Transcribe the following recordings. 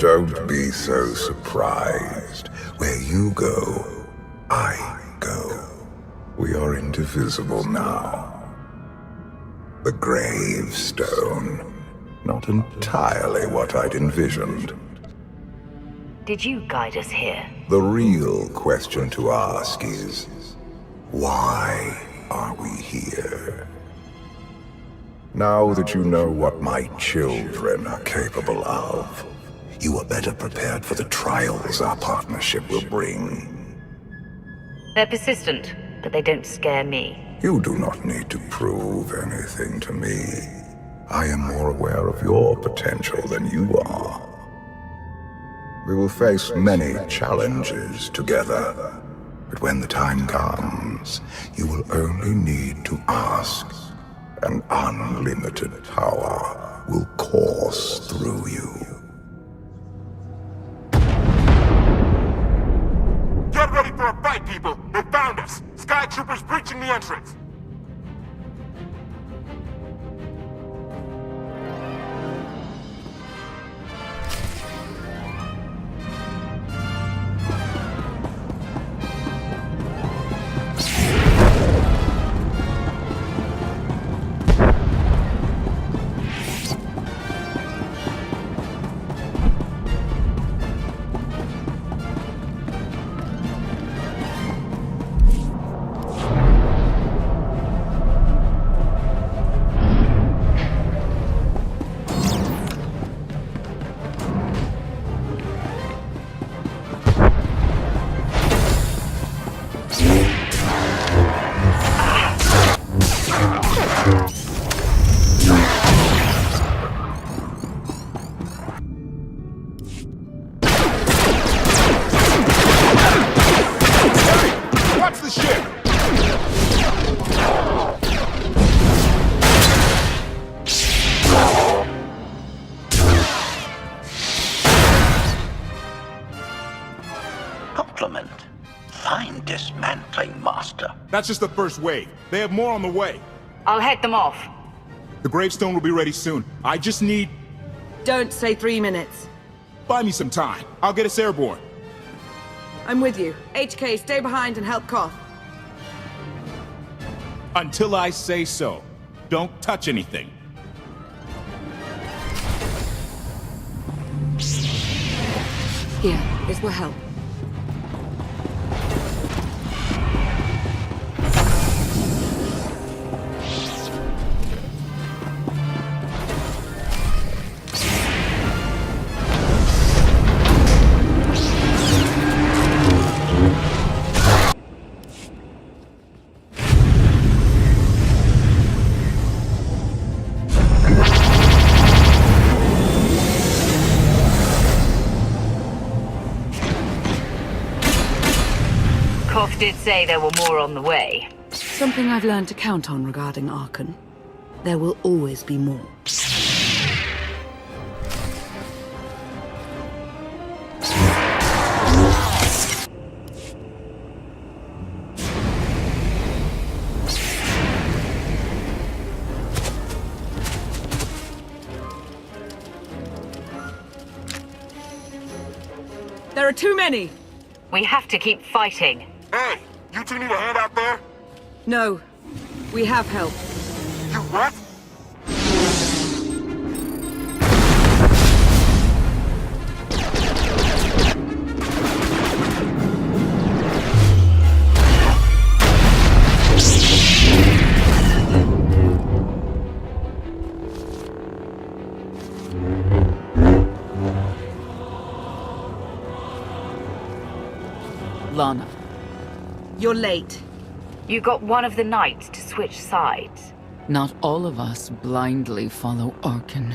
Don't be so surprised. Where you go, I go. We are indivisible now. The gravestone. Not entirely what I'd envisioned. Did you guide us here? The real question to ask is, why are we here? Now that you know what my children are capable of, you are better prepared for the trials our partnership will bring. They're persistent, but they don't scare me. You do not need to prove anything to me. I am more aware of your potential than you are. We will face many challenges together, but when the time comes, you will only need to ask. An unlimited power will course through you. Get ready for a fight, people! They found us! Sky Troopers breaching the entrance! Compliment. Fine dismantling, Master. That's just the first wave. They have more on the way. I'll head them off. The gravestone will be ready soon. I just need... Don't say 3 minutes. Buy me some time. I'll get us airborne. I'm with you. HK, stay behind and help KOTFE. Until I say so. Don't touch anything. Here, this will help. KOTFE did say there were more on the way. Something I've learned to count on regarding Archon. There will always be more. There are too many! We have to keep fighting. Hey! You two need a hand out there? No. We have help. You what? Lana. You're late. You got one of the knights to switch sides. Not all of us blindly follow Archon.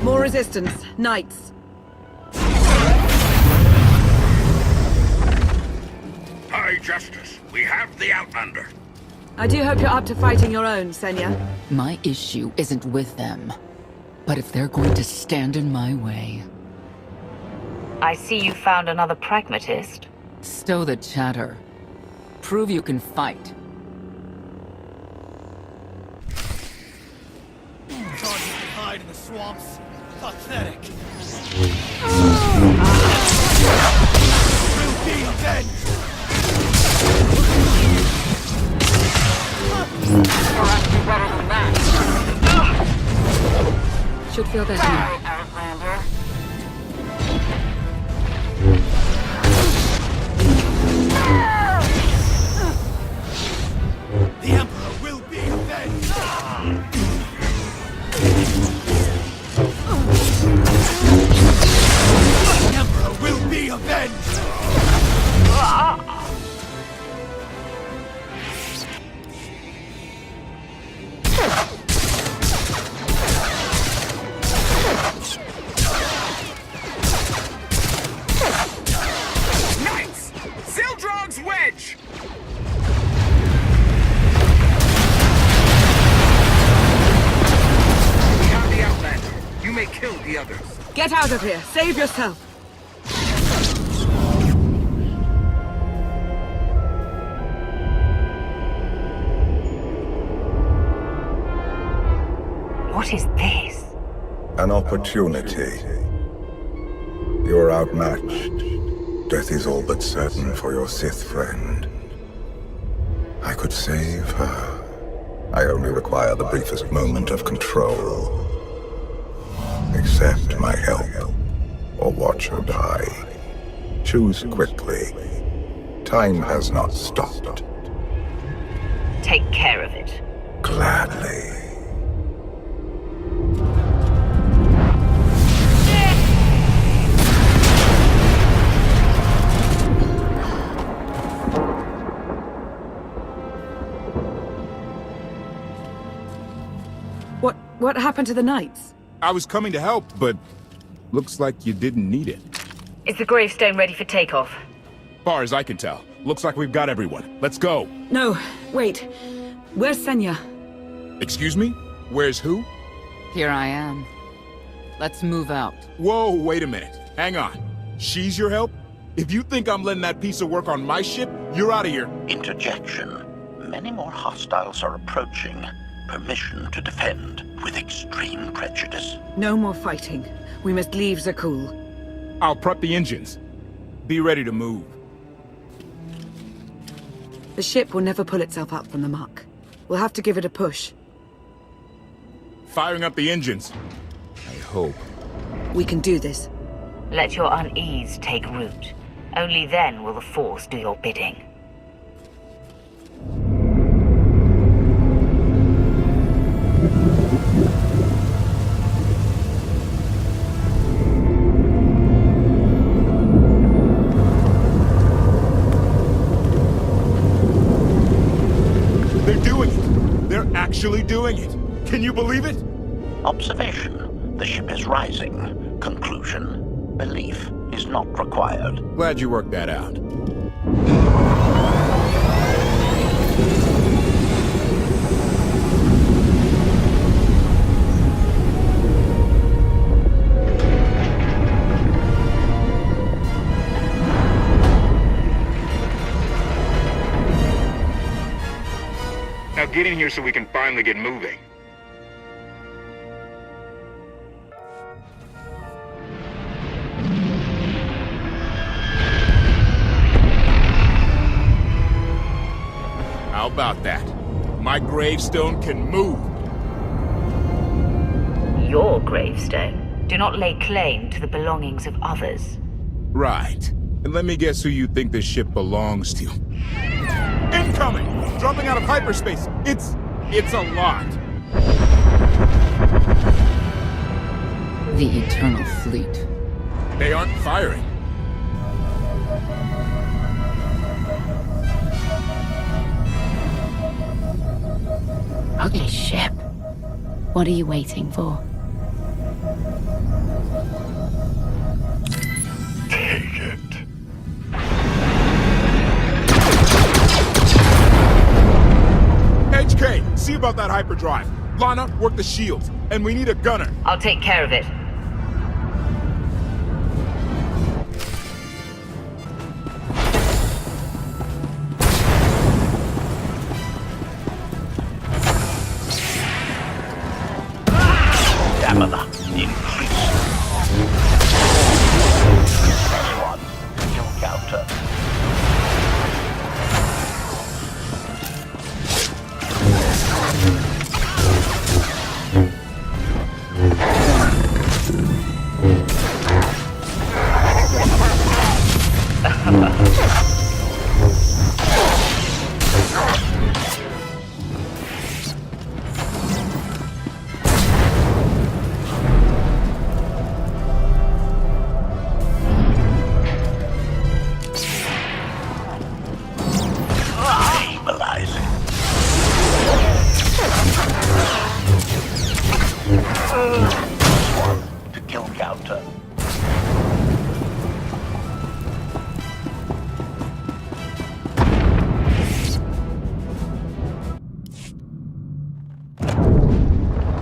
More resistance. Knights. High Justice, we have the Outlander. I do hope you're up to fighting your own, Senya. My issue isn't with them. But if they're going to stand in my way... I see you found another pragmatist. Stow the chatter. Prove you can fight. died in the swamps. Pathetic. Will be avenged. Should feel better now. The Emperor will be avenged. The Emperor will be avenged. Knights! Zildrog's wedge! We have the Outlander. You may kill the others. Get out of here! Save yourself! What is this? An opportunity. You're outmatched. Death is all but certain for your Sith friend. I could save her. I only require the briefest moment of control. Accept my help, or watch her die. Choose quickly. Time has not stopped. Take care of it. Gladly. What happened to the knights? I was coming to help, but looks like you didn't need it. Is the gravestone ready for takeoff? Far as I can tell, looks like we've got everyone. Let's go. No, wait. Where's Senya? Excuse me? Where's who? Here I am. Let's move out. Whoa, wait a minute. Hang on. She's your help? If you think I'm letting that piece of work on my ship, you're out of here. Interjection. Many more hostiles are approaching. Permission to defend with extreme prejudice. No more fighting. We must leave Zakul. I'll prep the engines. Be ready to move. The ship will never pull itself up from the muck. We'll have to give it a push. Firing up the engines. I hope. We can do this. Let your unease take root. Only then will the Force do your bidding. They're doing it. They're actually doing it. Can you believe it? Observation. The ship is rising. Conclusion. Belief is not required. Glad you worked that out. Now get in here so we can finally get moving. How about that? My gravestone can move. Your gravestone. Do not lay claim to the belongings of others. Right. And let me guess who you think this ship belongs to. Incoming! Dropping out of hyperspace! It's a lot. The Eternal Fleet. They aren't firing. Ugly ship. What are you waiting for? Take it. HK, see about that hyperdrive. Lana, work the shields. And we need a gunner. I'll take care of it. stamina increased. Press 1 to kill counter. To kill counter.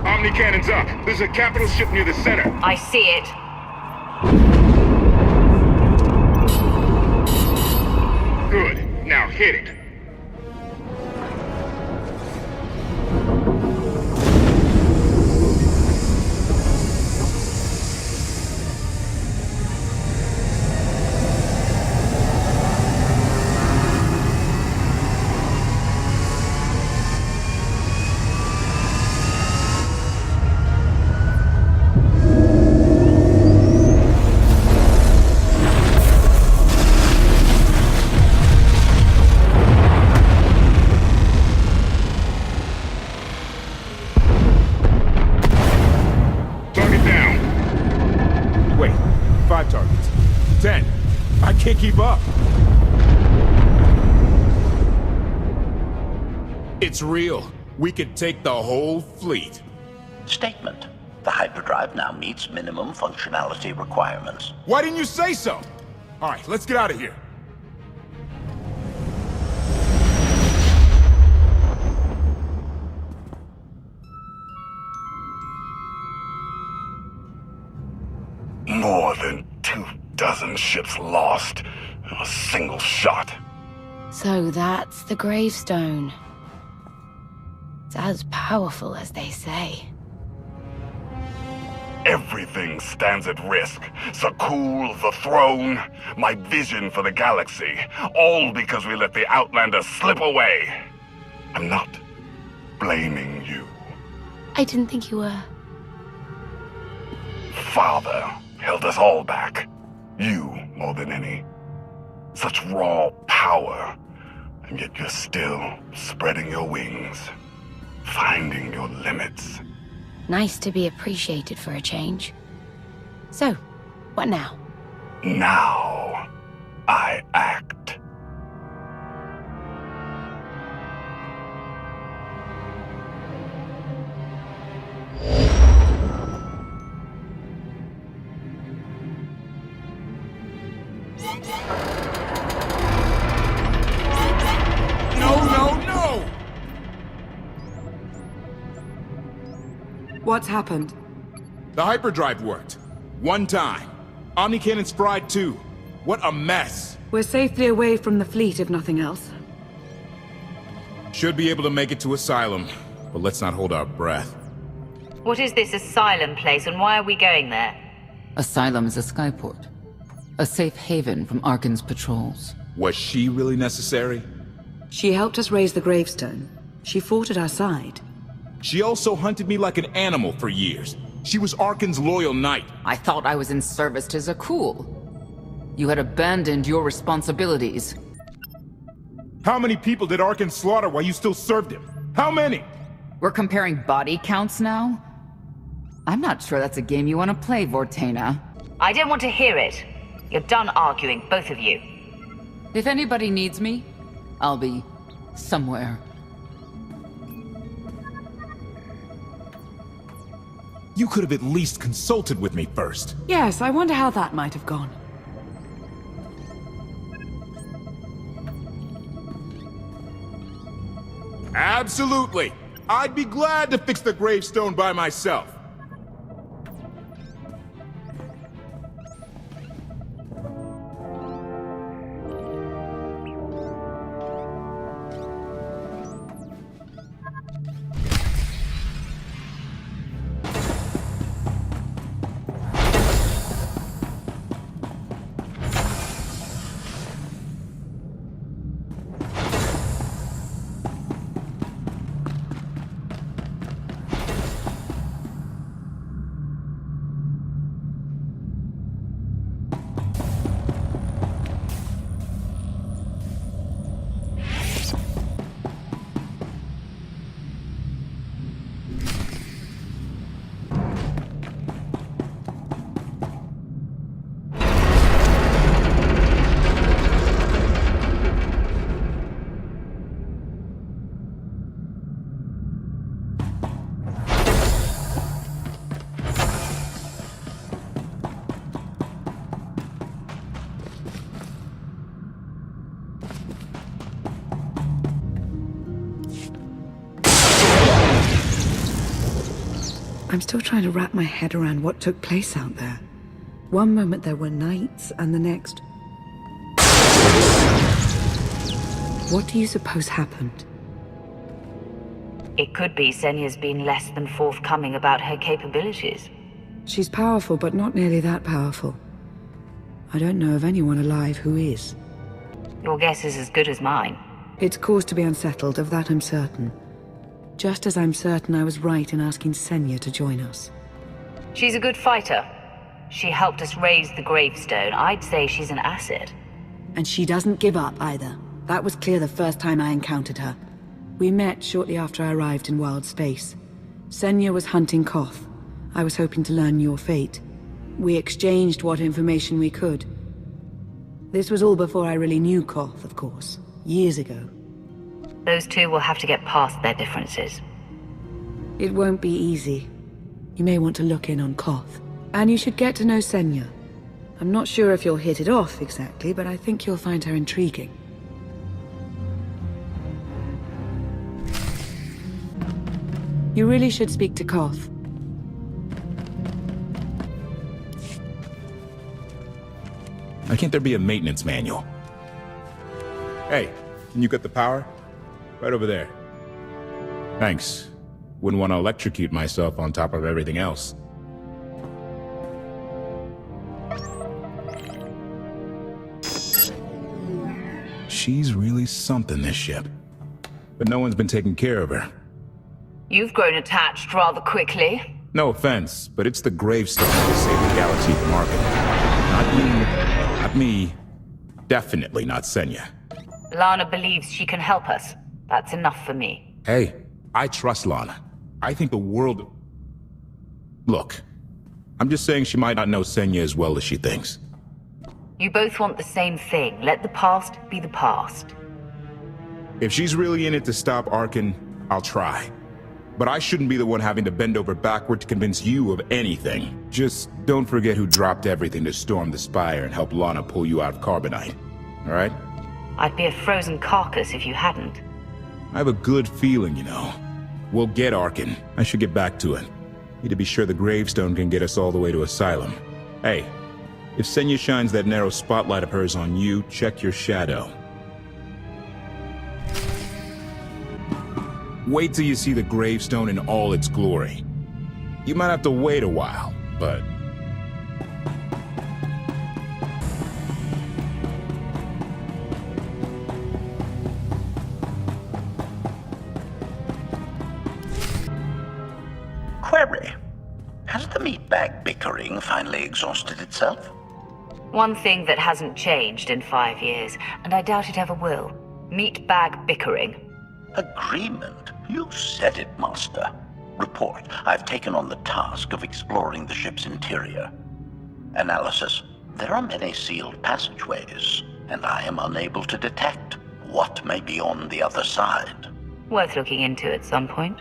Omni cannons up. There's a capital ship near the center. I see it. Good. Now hit it. Wait, 5 targets. 10. I can't keep up. It's real. We could take the whole fleet. Statement. The hyperdrive now meets minimum functionality requirements. Why didn't you say so? All right, let's get out of here. More than 24 ships lost in a single shot. So that's the gravestone. It's as powerful as they say. Everything stands at risk. Sakul, the throne, my vision for the galaxy. All because we let the Outlanders slip away. I'm not blaming you. I didn't think you were. Father held us all back. You more than any. Such raw power, and yet you're still spreading your wings, finding your limits. Nice to be appreciated for a change. So, what now? Now, I act. No! What's happened? The hyperdrive worked. One time. Omni cannons fried too. What a mess. We're safely away from the fleet, if nothing else. Should be able to make it to Asylum, but let's not hold our breath. What is this asylum place and why are we going there? Asylum is a skyport. A safe haven from Arkan's patrols. Was she really necessary? She helped us raise the gravestone. She fought at our side. She also hunted me like an animal for years. She was Arkan's loyal knight. I thought I was in service to Zakul. You had abandoned your responsibilities. How many people did Arkan slaughter while you still served him? How many? We're comparing body counts now? I'm not sure that's a game you want to play, Vortena. I don't want to hear it. You're done arguing, both of you. If anybody needs me, I'll be somewhere. You could have at least consulted with me first. Yes, I wonder how that might have gone. Absolutely. I'd be glad to fix the gravestone by myself. I'm still trying to wrap my head around what took place out there. One moment there were knights, and the next... What do you suppose happened? It could be Senya's been less than forthcoming about her capabilities. She's powerful, but not nearly that powerful. I don't know of anyone alive who is. Your guess is as good as mine. It's cause to be unsettled, of that I'm certain. Just as I'm certain I was right in asking Senya to join us. She's a good fighter. She helped us raise the gravestone. I'd say she's an asset. And she doesn't give up either. That was clear the first time I encountered her. We met shortly after I arrived in wild space. Senya was hunting KOTFE. I was hoping to learn your fate. We exchanged what information we could. This was all before I really knew KOTFE, of course. Years ago. Those two will have to get past their differences. It won't be easy. You may want to look in on KOTFE. And you should get to know Senya. I'm not sure if you'll hit it off exactly, but I think you'll find her intriguing. You really should speak to KOTFE. Why can't there be a maintenance manual? Hey, can you get the power? Right over there. Thanks. Wouldn't want to electrocute myself on top of everything else. She's really something, this ship. But no one's been taking care of her. You've grown attached rather quickly. No offense, but it's the gravestone that will save the galaxy from Arkham. Not me. Definitely not Senya. Lana believes she can help us. That's enough for me. Hey, I trust Lana. I think the world... Look, I'm just saying she might not know Senya as well as she thinks. You both want the same thing. Let the past be the past. If she's really in it to stop Arkan, I'll try. But I shouldn't be the one having to bend over backward to convince you of anything. Just don't forget who dropped everything to storm the Spire and help Lana pull you out of Carbonite. Alright? I'd be a frozen carcass if you hadn't. I have a good feeling, you know. We'll get Arkan. I should get back to it. Need to be sure the gravestone can get us all the way to Asylum. Hey, if Senya shines that narrow spotlight of hers on you, check your shadow. Wait till you see the gravestone in all its glory. You might have to wait a while, but... Query. Has the meatbag bickering finally exhausted itself? One thing that hasn't changed in 5 years, and I doubt it ever will. Meatbag bickering. Agreement? You said it, Master. Report. I've taken on the task of exploring the ship's interior. Analysis. There are many sealed passageways, and I am unable to detect what may be on the other side. Worth looking into at some point.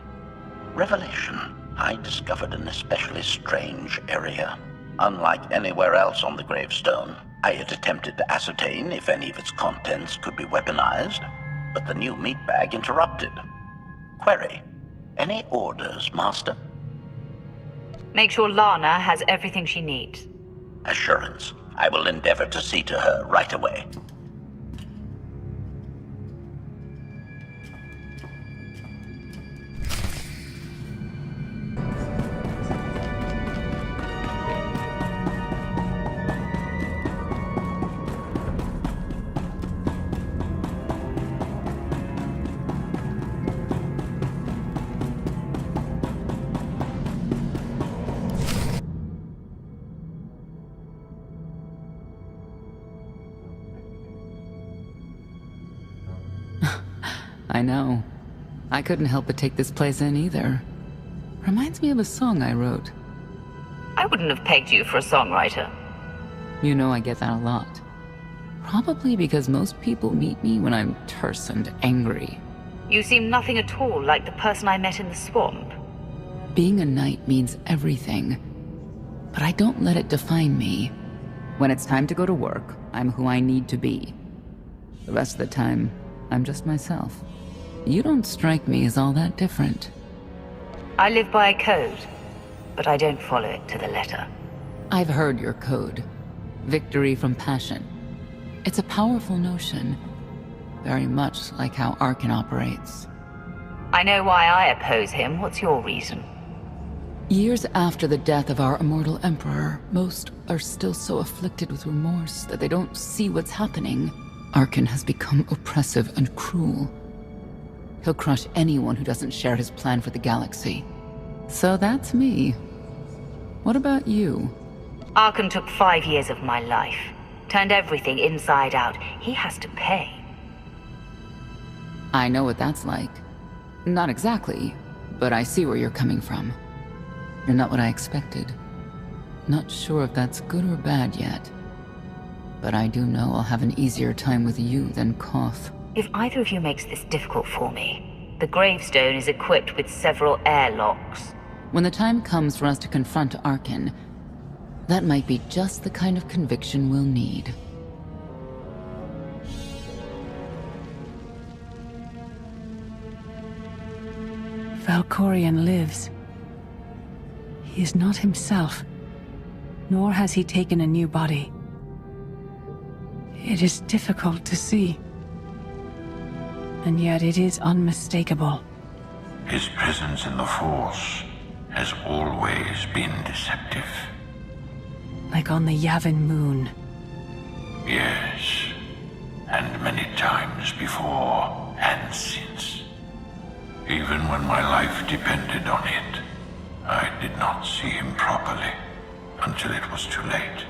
Revelation. I discovered an especially strange area. Unlike anywhere else on the gravestone, I had attempted to ascertain if any of its contents could be weaponized, but the new meatbag interrupted. Query. Any orders, Master? Make sure Lana has everything she needs. Assurance. I will endeavor to see to her right away. I know. I couldn't help but take this place in either. Reminds me of a song I wrote. I wouldn't have pegged you for a songwriter. You know I get that a lot. Probably because most people meet me when I'm terse and angry. You seem nothing at all like the person I met in the swamp. Being a knight means everything, but I don't let it define me. When it's time to go to work, I'm who I need to be. The rest of the time, I'm just myself. You don't strike me as all that different. I live by a code. but I don't follow it to the letter. I've heard your code. Victory from passion. It's a powerful notion. Very much like how Arkan operates. I know why I oppose him. What's your reason? Years after the death of our immortal emperor, most are still so afflicted with remorse that they don't see what's happening. Arkan has become oppressive and cruel. He'll crush anyone who doesn't share his plan for the galaxy. So that's me. What about you? Arkan took 5 years of my life. Turned everything inside out. He has to pay. I know what that's like. Not exactly, but I see where you're coming from. You're not what I expected. Not sure if that's good or bad yet. But I do know I'll have an easier time with you than KOTFE. If either of you makes this difficult for me, the gravestone is equipped with several airlocks. When the time comes for us to confront Arkan, that might be just the kind of conviction we'll need. Valkorion lives. He is not himself, nor has he taken a new body. It is difficult to see, and yet it is unmistakable. His presence in the Force has always been deceptive. Like on the Yavin moon. Yes, and many times before and since. Even when my life depended on it, I did not see him properly until it was too late.